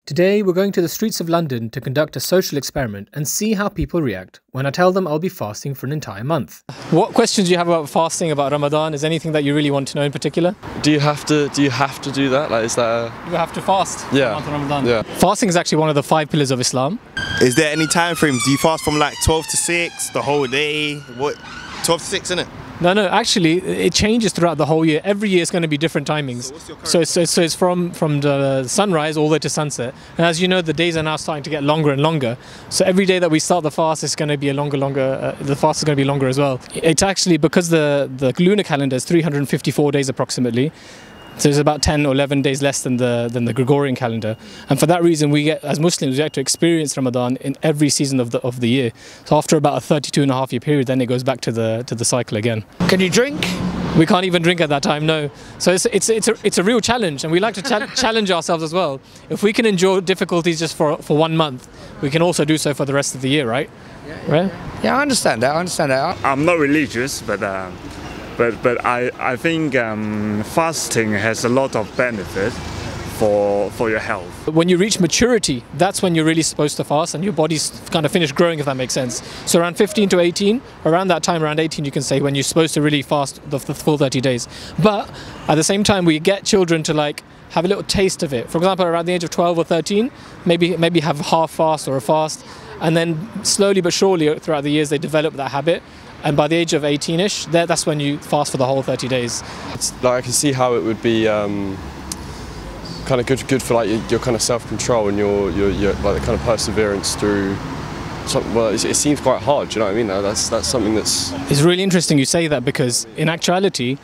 Today, we're going to the streets of London to conduct a social experiment and see how people react when I tell them I'll be fasting for an entire month. What questions do you have about fasting, about Ramadan? Is there anything that you really want to know in particular? Do you have to do that? Like, is that You have to fast for the month of Ramadan. Yeah. Fasting is actually one of the 5 pillars of Islam. Is there any time frames? Do you fast from like 12 to 6, the whole day? What? 12 to 6, innit? No, actually, it changes throughout the whole year. Every year is going to be different timings. So what's your current So it's from the sunrise all the way to sunset. And as you know, the days are now starting to get longer and longer. So every day that we start the fast is going to be the fast is going to be longer as well. It's actually because the lunar calendar is 354 days approximately. So it's about 10 or 11 days less than the Gregorian calendar, and for that reason, as Muslims, we get to experience Ramadan in every season of the year. So after about a 32.5-year period, then it goes back to the cycle again. Can you drink? We can't even drink at that time, no. So it's a real challenge, and we like to challenge ourselves as well. If we can endure difficulties just for 1 month, we can also do so for the rest of the year, right? Right? Yeah, I understand that. I'm not religious, but I think fasting has a lot of benefit for your health. When you reach maturity, that's when you're really supposed to fast, and your body's kind of finished growing, if that makes sense. So around 15 to 18, around that time, around 18, you can say when you're supposed to really fast the full 30 days. But at the same time, we get children to like have a little taste of it. For example, around the age of 12 or 13, maybe have half fast or a fast, and then slowly but surely throughout the years they develop that habit. And by the age of 18-ish, that's when you fast for the whole 30 days. it's like I can see how it would be kind of good for like your kind of self-control and your like the kind of perseverance through something. Well, it seems quite hard. Do you know what I mean? That's something that's. It's really interesting you say that, because in actuality,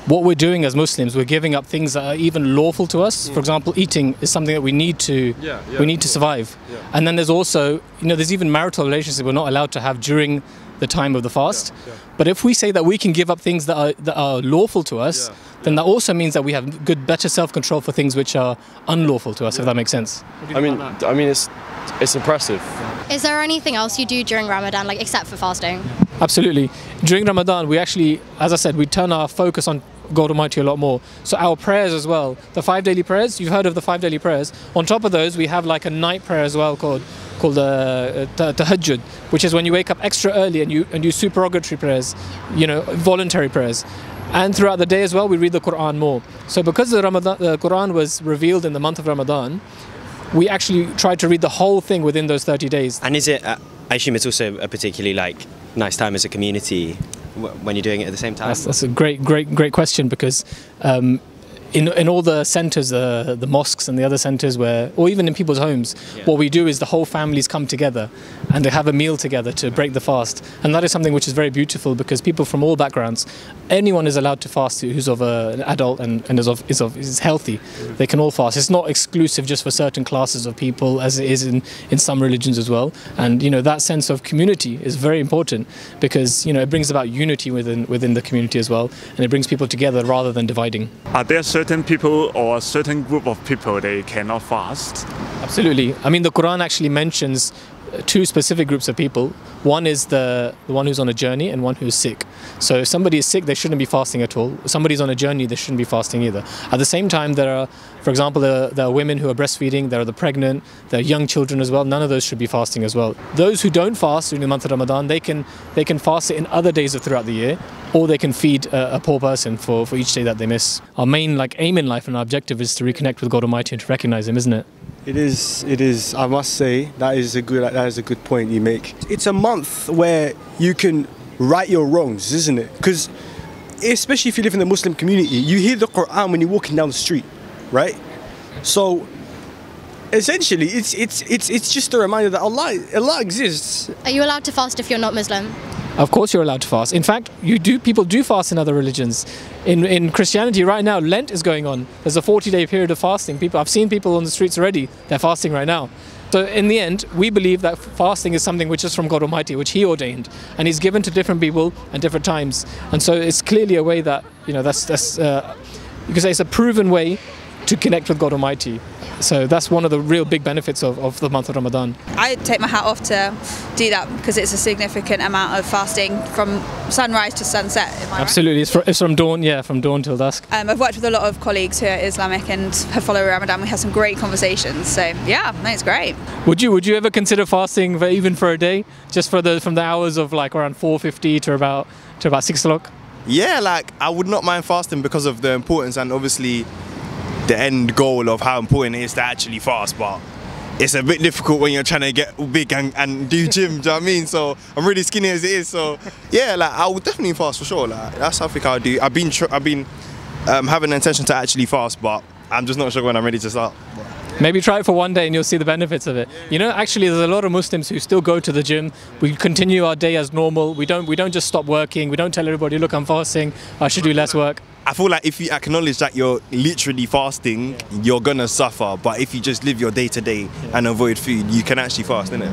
what we're doing as Muslims, we're giving up things that are even lawful to us. For example, eating is something that we need to survive. Yeah. And then there's also, there's even marital relationships we're not allowed to have during the time of the fast. Yeah. But if we say that we can give up things that are lawful to us, then that also means that we have better self-control for things which are unlawful to us, if that makes sense. I mean, it's impressive. Is there anything else you do during Ramadan, like except for fasting? Absolutely. During Ramadan, we actually, as I said, we turn our focus on God Almighty a lot more. So our prayers as well, the 5 daily prayers, you've heard of the 5 daily prayers. On top of those, we have like a night prayer as well called tahajjud, which is when you wake up extra early and you do supererogatory prayers, voluntary prayers. And throughout the day as well, we read the Quran more. So because the Quran was revealed in the month of Ramadan, we actually tried to read the whole thing within those 30 days. And is it, I assume it's also a particularly nice time as a community when you're doing it at the same time? That's a great question, because in all the centres, the mosques and the other centres or even in people's homes, what we do is the whole families come together and they have a meal together to break the fast. And that is something which is very beautiful, because people from all backgrounds, anyone is allowed to fast who's of an adult and is healthy. They can all fast. It's not exclusive just for certain classes of people, as it is in some religions as well. And that sense of community is very important, because it brings about unity within the community as well, and it brings people together rather than dividing. Are there certain people or a certain group of people they cannot fast? Absolutely. I mean, the Quran actually mentions 2 specific groups of people. One is the one who's on a journey, and one who's sick. So if somebody is sick, they shouldn't be fasting at all. If somebody's on a journey, they shouldn't be fasting either. At the same time, there are, for example, there are women who are breastfeeding, there are the pregnant, there are young children as well. None of those should be fasting as well. Those who don't fast during the month of Ramadan, they can fast it in other days throughout the year, or they can feed a poor person for each day that they miss. Our main aim in life and our objective is to reconnect with God Almighty and to recognize Him, isn't it? It is. I must say that is a good point you make. It's a month where you can right your wrongs, isn't it? Because especially if you live in the Muslim community, you hear the Quran when you're walking down the street, right? So essentially, it's just a reminder that Allah exists. Are you allowed to fast if you're not Muslim? Of course you're allowed to fast. In fact, people do fast in other religions. In Christianity right now, Lent is going on. There's a 40-day period of fasting. I've seen people on the streets already, they're fasting right now. So in the end, we believe that fasting is something which is from God Almighty, which He ordained, and He's given to different people at different times. And so it's clearly a way that, you could say it's a proven way to connect with God Almighty. So that's one of the real big benefits of the month of Ramadan. I take my hat off to do that because it's a significant amount of fasting from sunrise to sunset. Am I Absolutely, it's from dawn, yeah, from dawn till dusk. I've worked with a lot of colleagues who are Islamic and have followed Ramadan. We had some great conversations. So yeah, no, it's great. Would you ever consider fasting even for a day, just from the hours of like around 4:50 to about 6 o'clock? Yeah, like I would not mind fasting because of the importance and obviously the end goal of how important it is to actually fast, but it's a bit difficult when you're trying to get big and do gym, do you know what I mean? So I'm really skinny as it is, so yeah, like I would definitely fast for sure. Like that's something I would do. I've been having an intention to actually fast, but I'm just not sure when I'm ready to start. Maybe try it for one day and you'll see the benefits of it. You know, actually there's a lot of Muslims who still go to the gym. We continue our day as normal. We don't just stop working. We don't tell everybody, look, I'm fasting, I should do less work. I feel like if you acknowledge that you're literally fasting, you're gonna suffer. But if you just live your day to day and avoid food, you can actually fast, innit?